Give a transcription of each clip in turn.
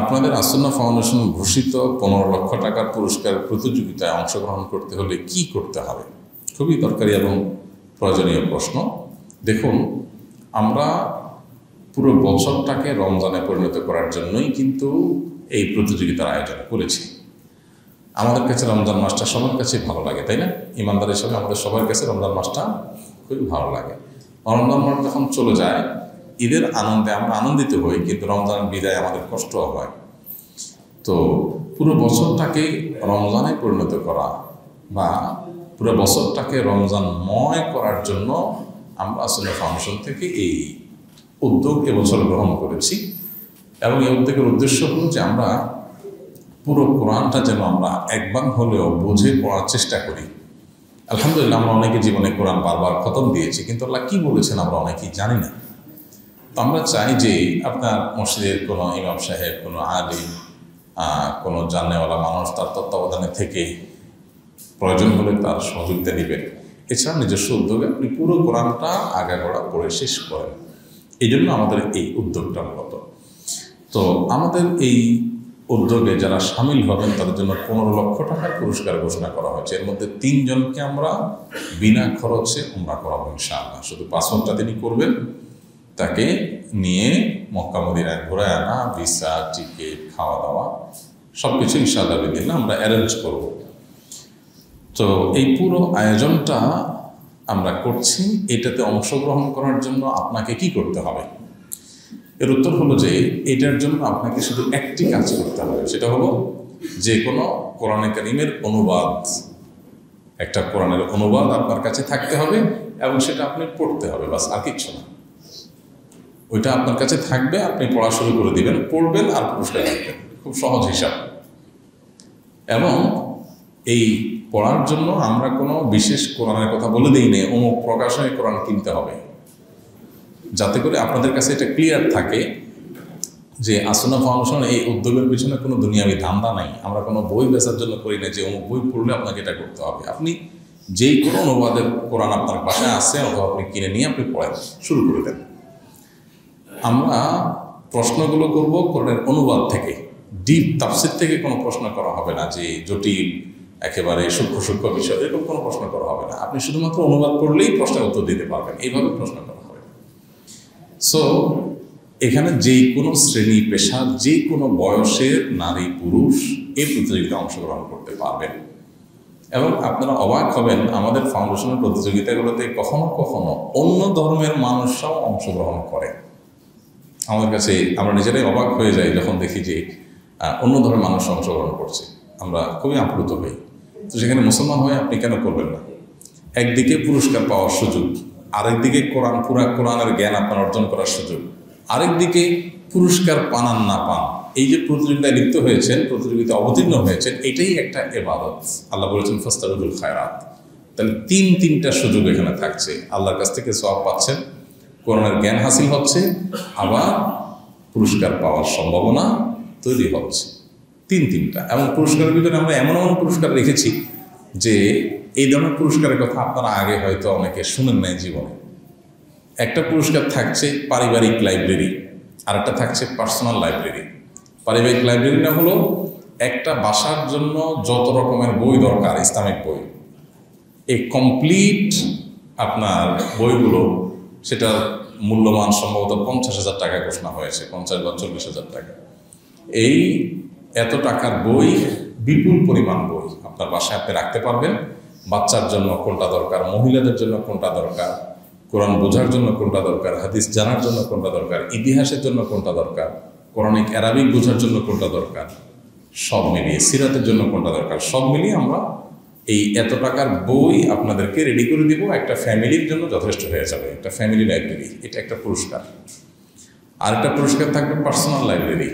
আপনাদের আসন্না ফাউন্ডেশন ঘোষিত 15 লক্ষ টাকার পুরস্কার প্রতিযোগিতায় অংশগ্রহণ করতে হলে কি করতে হবে? খুবই দরকারি এবং প্রয়োজনীয় প্রশ্ন। দেখুন, আমরা পুরো বছরটাকে রমজানে পরিণত করার জন্যই কিন্তু এই প্রতিযোগিতার আয়োজন করেছি। আমাদের কাছে রমজান মাসটা সবার কাছে ভালো লাগে, তাই না? ইমানদার হিসাবে আমাদের সবার কাছে রমজান মাসটা খুবই ভালো লাগে। রমজান মাস যখন চলে যায়, ঈদের আনন্দে আমরা আনন্দিত হই, কিন্তু রমজানের বিদায় আমাদের কষ্ট হয়। তো পুরো বছরটাকে রমজানে পরিণত করা বা পুরো বছরটাকে রমজানময় করার জন্য আমরা আসলে ফাউন্ডেশন থেকে এই উদ্যোগ এবছর গ্রহণ করেছি। এবং এই উদ্যোগের উদ্দেশ্য হলো যে আমরা পুরো কোরআনটা যেন আমরা একবার হলেও বুঝে পড়ার চেষ্টা করি। আলহামদুলিল্লাহ, আমরা অনেকে জীবনে কোরআন বারবার খতম দিয়েছি, কিন্তু আল্লাহ কী বলেছেন আমরা অনেকেই জানি না। তো আমরা চাই যে আপনার মসজিদের কোনো ইমাম সাহেব, কোনো আলিম, কোনো জানেওয়ালা মানুষ তার তত্ত্বাবধানে থেকে প্রয়োজন হলে তার সহযোগিতা নেবেন। এছাড়া নিজস্ব উদ্যোগে আপনি পুরো কোরআনটা আগাগোড়া পড়ে শেষ করেন। এই জন্য আমাদের এই উদ্যোগটা মূলত। তো আমাদের এই উদ্যোগে যারা সামিল হবেন তাদের জন্য 15 লক্ষ টাকার পুরস্কার ঘোষণা করা হয়েছে। এর মধ্যে 3 জনকে আমরা বিনা খরচে উমরা করাবো ইনশাআল্লাহ। শুধু পাসপোর্টটা তিনি করবেন, তাকে নিয়ে মক্কা মদিনায় ঘুরায় আনা, ভিসা, টিকিট, খাওয়া দাওয়া সব কিছু ইনশাআল্লাহ বিদিল্লাহ আমরা অ্যারেঞ্জ করব। তো এই পুরো আয়োজনটা আমরা করছি। এটাতে অংশগ্রহণ করার জন্য আপনাকে কি করতে হবে? এর উত্তর হলো যে এটার জন্য আপনাকে শুধু একটি কাজ করতে হবে। সেটা হলো যে কোনো কোরআনে কারীমের অনুবাদ, একটা কোরআনের অনুবাদ আপনার কাছে থাকতে হবে এবং সেটা আপনি পড়তে হবে, বাস, আর কিচ্ছু না। ওইটা আপনার কাছে থাকবে, আপনি পড়া শুরু করে দিবেন, পড়বেন আর পুরস্কার রাখবেন। খুব সহজ হিসাব। এবং এই পড়ার জন্য আমরা কোনো বিশেষ কোরআনের কথা বলে দিই না, অমুক প্রকাশনে কোরআন কিনতে হবে, যাতে করে আপনাদের কাছে এটা ক্লিয়ার থাকে যে আসন্না ফাউন্ডেশন এই উদ্যোগের পিছনে কোনো দুনিয়াবি ধান্দা নাই। আমরা কোনো বই বেচার জন্য করি না যে অমুক বই পড়লে আপনাকে এটা করতে হবে। আপনি যেই কোনো অনুবাদের কোরআন আপনার বাসায় আছে অথবা আপনি কিনে নিয়ে আপনি পড়েন, শুরু করে দেন। আমরা প্রশ্নগুলো করব কোরআনের অনুবাদ থেকে, ডিপ তাফসীর থেকে কোনো প্রশ্ন করা হবে না যে জটিল একেবারে সূক্ষ্ম সূক্ষ্ম বিষয়, এরকম কোনো প্রশ্ন করা হবে না। আপনি শুধুমাত্র অনুবাদ করলেই প্রশ্নের উত্তর দিতে পারবেন, এইভাবে প্রশ্ন করা হবে। সো এখানে যে কোনো শ্রেণী পেশা, যে কোনো বয়সের নারী পুরুষ এই প্রতিযোগিতায় অংশগ্রহণ করতে পারবেন। এবং আপনারা অবাক হবেন, আমাদের ফাউন্ডেশনের প্রতিযোগিতাগুলোতে কখনো কখনো অন্য ধর্মের মানুষরাও অংশগ্রহণ করে। আমাদের কাছে আমরা নিজেরাই অবাক হয়ে যাই যখন দেখি যে অন্য ধর্মের মানুষ অংশগ্রহণ করছে। আমরা খুবই আপ্লুত হই। তো সেখানে মুসলমান হয়ে আপনি কেন করবেন না? একদিকে পুরস্কার পাওয়ার সুযোগ, আরেকদিকে পুরা কোরআনের জ্ঞান আপনার অর্জন করার সুযোগ, আরেকদিকে পুরস্কার পান আর না পান, এই যে প্রতিযোগিতায় লিপ্ত হয়েছেন, প্রতিযোগিতা অবতীর্ণ হয়েছেন, এটাই একটা ইবাদত। আল্লাহ বলেছেন ফাস্তাবিকুল খায়রাত। তাহলে তিনটা সুযোগ এখানে থাকছে। আল্লাহর কাছ থেকে সওয়াব পাচ্ছেন, কোরআনের জ্ঞান হাসিল হচ্ছে, আবার পুরস্কার পাওয়ার সম্ভাবনা তৈরি হচ্ছে। তিনটা। এবং পুরস্কারের ভিতরে আমরা এমন পুরস্কার রেখেছি যে এই ধরনের পুরস্কারের কথা আপনারা আগে হয়তো অনেকে শুনেন নাই জীবনে। একটা পুরস্কার থাকছে পারিবারিক লাইব্রেরি, আর একটা থাকছে পার্সোনাল লাইব্রেরি। পারিবারিক লাইব্রেরিটা হলো একটা বাসার জন্য যত রকমের বই দরকার, ইসলামিক বই, এই কমপ্লিট আপনার বইগুলো, সেটার মূল্যমান সম্ভবত 50,000 টাকা ঘোষণা হয়েছে, 50 বা 40,000 টাকা। এই এত টাকার বই, বিপুল পরিমাণ বই আপনার বাসায় আপনি রাখতে পারবেন। বাচ্চার জন্য কোনটা দরকার, মহিলাদের জন্য কোনটা দরকার, কোরআন বোঝার জন্য কোনটা দরকার, হাদিস জানার জন্য কোনটা দরকার, ইতিহাসের জন্য কোনটা দরকার, কোরআনিক অ্যারাবিক বোঝার জন্য কোনটা দরকার, সব মিলিয়ে সিরাতের জন্য কোনটা দরকার, সব মিলিয়ে আমরা এই এত টাকার বই আপনাদেরকে রেডি করে দিব। একটা ফ্যামিলির জন্য যথেষ্ট হয়ে যাবে, একটা ফ্যামিলি লাইব্রেরি। এটা একটা পুরস্কার। আরেকটা পুরস্কার থাকবে পার্সোনাল লাইব্রেরি।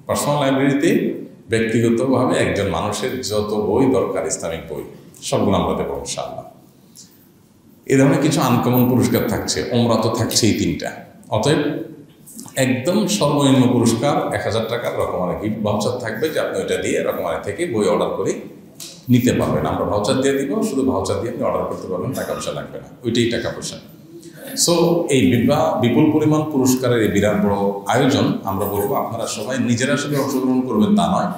পার্সোনাল লাইব্রেরিতে ব্যক্তিগতভাবে একজন মানুষের যত বই দরকার, ইসলামিক বই, সবগুলো আমরা দেবো ইনশাআল্লাহ। এই ধরনের কিছু আনকমন পুরস্কার থাকছে। উমরা তো থাকছেই 3টা। অতএব একদম সর্বনিম্ন পুরস্কার 1000 টাকার রকমারি গিফট ভাউচার থাকবে, যে আপনি ওইটা দিয়ে রকমারি থেকে বই অর্ডার করে নিতে পারবেন। আমরা ভাউচার দিয়ে দিব, শুধু ভাউচার দিয়ে আপনি অর্ডার করতে পারবেন, টাকা পয়সা লাগবে না, ওইটাই টাকা পয়সা। সো এই বিপুল পরিমাণ পুরস্কারের এই বিরাট বড় আয়োজন, আমরা বলবো আপনারা সবাই নিজেরা শুধু অংশগ্রহণ করবেন তা নয়,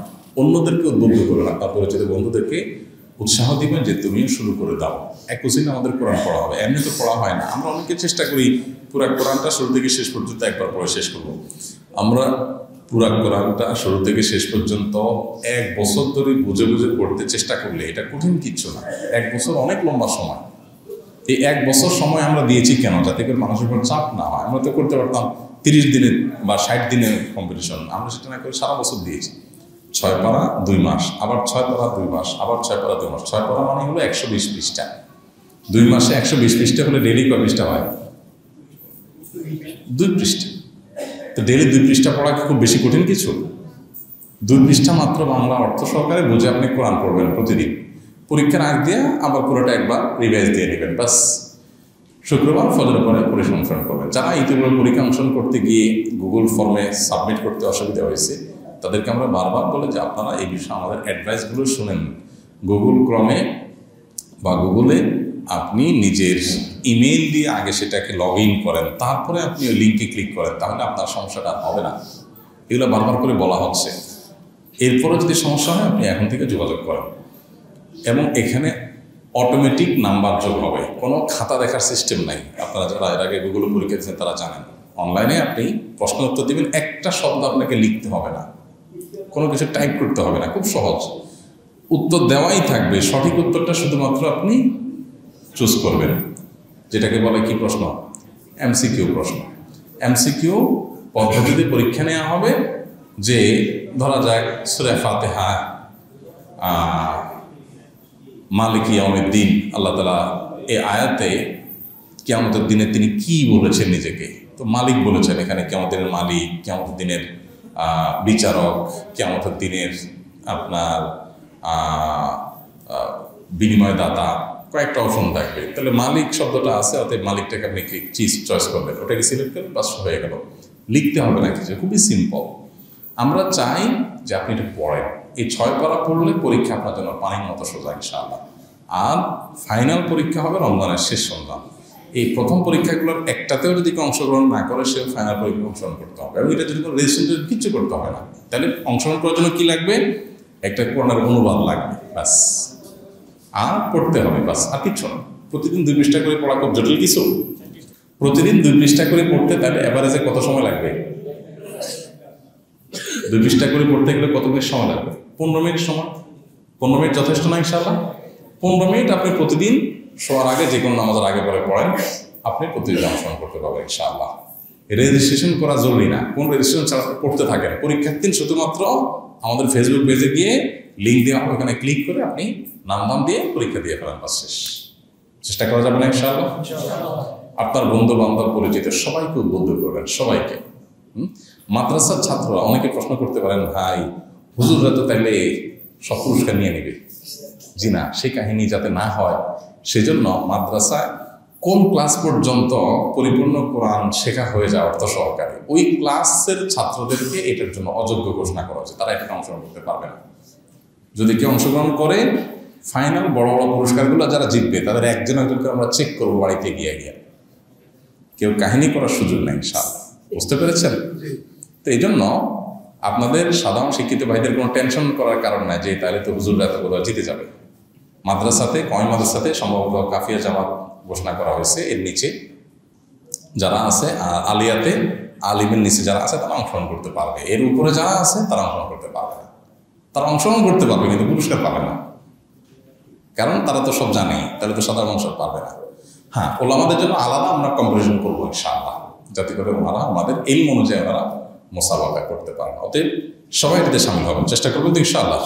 অন্যদেরকে উদ্বুদ্ধ করবেন, আপনার পরিচিত বন্ধুদেরকে উৎসাহ দিবেন যে তুমিও শুরু করে দাও। এক কোচিনে আমাদের কোরআন পড়া হবে, এমনি তো পড়া হয় না। আমরা অনেকে চেষ্টা করি পুরা কোরআনটা শুরু থেকে শেষ পর্যন্ত একবার পড়ে শেষ করব। আমরা পুরা কোরআনটা শুরু থেকে শেষ পর্যন্ত 1 বছর ধরে বুঝে বুঝে পড়তে চেষ্টা করলে এটা কঠিন কিচ্ছু না। 1 বছর অনেক লম্বা সময়। এই 1 বছর সময় আমরা দিয়েছি কেন? যাতে করে মানুষের উপর চাপ না হয়। আমরা তো করতে পারতাম 30 দিনের বা 60 দিনের কম্পিটিশন, আমরা সেটা না করে সারা বছর দিয়েছি। 6 পারা 2 মাস, আবার 6 পারা 2 মাস, আবার 6 পারা 2 মাস। 6 পারা মানে হলো 120 পৃষ্ঠা। 2 মাসে 120 পৃষ্ঠা হলে ডেলি কয় পৃষ্ঠা হয়? 2 পৃষ্ঠা। তো ডেলি 2 পৃষ্ঠা পড়া কি খুব বেশি কঠিন কিছু? 2 পৃষ্ঠা মাত্র বাংলা অর্থ সহকারে বুঝে আপনি কোরআন পড়বেন প্রতিদিন। পরীক্ষার আগ দিয়ে আবার পুরোটা একবার রিভাইজ দিয়ে নেবেন, বাস। শুক্রবার ফজরের পরে পরীক্ষা অংশগ্রহণ করবেন। যারা ইতিপূর্বে পরীক্ষা অংশগ্রহণ করতে গিয়ে গুগল ফর্মে সাবমিট করতে অসুবিধা হয়েছে, তাদেরকে আমরা বারবার বলে যে আপনারা এই বিষয়ে আমাদের অ্যাডভাইসগুলো শুনেন। গুগল ক্রমে বা গুগলে আপনি নিজের ইমেল দিয়ে আগে সেটাকে লগ ইন করেন, তারপরে আপনি ওই লিঙ্কে ক্লিক করেন, তাহলে আপনার সমস্যাটা হবে না। এগুলো বারবার করে বলা হচ্ছে। এরপরে যদি সমস্যা হয় আপনি এখন থেকে যোগাযোগ করেন। এবং এখানে অটোমেটিক নাম্বার যোগ হবে, কোনো খাতা দেখার সিস্টেম নাই। আপনারা যারা এর আগে গুগলে পরীক্ষা দিচ্ছেন তারা জানেন, অনলাইনে আপনি প্রশ্ন উত্তর দেবেন, একটা শব্দ আপনাকে লিখতে হবে না, কোনো কিছু টাইপ করতে হবে না, খুব সহজ। উত্তর দেওয়াই থাকবে, সঠিক উত্তরটা শুধুমাত্র আপনি চুজ করবেন। যেটাকে বলে কি প্রশ্ন? এমসিকিউ প্রশ্ন। এমসিকিউ পদ্ধতিতে পরীক্ষা নেওয়া হবে। যে ধরা যায় সূরা ফাতিহা, মালিক ইয়াউমিদ্দিন, আল্লাহ তাআলা এই আয়াতে কিয়ামতের দিনে তিনি কি বলেছেন নিজেকে? তো মালিক বলেছেন, এখানে কিয়ামতের মালিক, কিয়ামতের দিনের বিচারক, কিয়ামতের দিনের আপনার বিনিময়দাতা, কয়েকটা অপশন থাকবে। তাহলে মালিক শব্দটা আছে, অতএব মালিকটাকে আপনি চয়েস করবেন, ওটাকে সিলেক্ট করবেন, বাস হয়ে গেল। লিখতে হবে না কিছু, খুবই সিম্পল। আমরা চাই যে আপনি এটা পড়েন। এই 6 পারা পড়লে পরীক্ষা আপনার জন্য পানির মতো সোজা ইনশাআল্লাহ। আর ফাইনাল পরীক্ষা হবে রমজানের শেষ সন্ধ্যা। এই প্রথম পরীক্ষাগুলোর একটাতেও যদি কেউ অংশগ্রহণ না করে, সে ফাইনাল পরীক্ষা অংশগ্রহণ করতে হবে। এবং এটা যদি কোনো রেজিস্ট্রেশন কিচ্ছু করতে হবে না। তাহলে অংশগ্রহণ করার জন্য কী লাগবে? একটা কোরআনের অনুবাদ লাগবে, ব্যাস। আর পড়তে হবে, বাস, আর কিচ্ছু না। প্রতিদিন 2 পৃষ্ঠা করে পড়া খুব জটিল কিছু? প্রতিদিন 2 পৃষ্ঠা করে পড়তে তাহলে অ্যাভারেজে কত সময় লাগবে? 2 পৃষ্ঠা করে পড়তে গেলে কত মিনিট সময় লাগবে? 15 মিনিট সময়। 15 মিনিট যথেষ্ট না ইনশাআল্লাহ? 15 মিনিট আপনি প্রতিদিন শোয়ার আগে, যে কোনো নামাজের আগে পরে পড়েন, আপনি প্রতিদিন অংশগ্রহণ করতে পারবেন ইনশাআল্লাহ। রেজিস্ট্রেশন করা জরুরি না, কোন রেজিস্ট্রেশন ছাড়া পড়তে থাকেন। পরীক্ষার দিন শুধুমাত্র আমাদের ফেসবুক পেজে গিয়ে লিঙ্ক দেওয়া হবে, ওখানে ক্লিক করে আপনি নাম দিয়ে পরীক্ষা দিয়ে ফেলেন, বাস শেষ। চেষ্টা করা যাবে না ইনশাআল্লাহ? আপনার বন্ধু বান্ধব পরিচিত সবাইকে উদ্বুদ্ধ করবেন, সবাইকে। মাদ্রাসার ছাত্ররা অনেকে প্রশ্ন করতে পারেন, ভাই হুজুররা তো তাইলে সব পুরস্কার নিয়ে নেবে। জি না, সেই কাহিনী যাতে না হয় সেজন্য মাদ্রাসায় কোন ক্লাস পর্যন্ত পরিপূর্ণ কোরআন শেখা হয়ে যায় অর্থ সহকারে, ওই ক্লাসের ছাত্রদেরকে এটার জন্য অযোগ্য ঘোষণা করা হয়েছে, তারা এটাকে অংশগ্রহণ করতে পারবে না। যদি কেউ অংশগ্রহণ করে, ফাইনাল বড় বড় পুরস্কারগুলো যারা জিতবে তাদের একজনকে আমরা চেক করবো বাড়িতে গিয়ে। কেউ কাহিনী করার সুযোগ নেই ইনশাআল্লাহ। বুঝতে পেরেছেন? তো এই জন্য আপনাদের সাধারণ শিক্ষিত ভাইদের কোনো টেনশন করার কারণ নাই যে তাহলে তো হুজুররা এত কোথাও জিতে যাবে। মাদ্রাসাতে, কয় মাদ্রাসাতে সম্ভবত কাফিয়া জামাত ঘোষণা করা হয়েছে, এর নিচে যারা আছে, আলিয়াতে আলিমের নিচে যারা আছে তারা অংশগ্রহণ করতে পারবে। এর উপরে যারা আছে তারা অংশগ্রহণ করতে পারবে না। তারা অংশগ্রহণ করতে পারবে কিন্তু পুরস্কার পাবে না, কারণ তারা তো সব জানে, তাহলে তো সাধারণ মানুষ পারবে না। হ্যাঁ, ওলামাদের জন্য আলাদা আমরা কম্পিটিশন করবো ইনশাআল্লাহ, যাতে করে ওনারা আমাদের ইলম অনুযায়ী ওনারা মোসাবাকা করতে পারেন। অতএব সবাই এটাতে সামিল হবেন, চেষ্টা করবেন তো ইনশাআল্লাহ।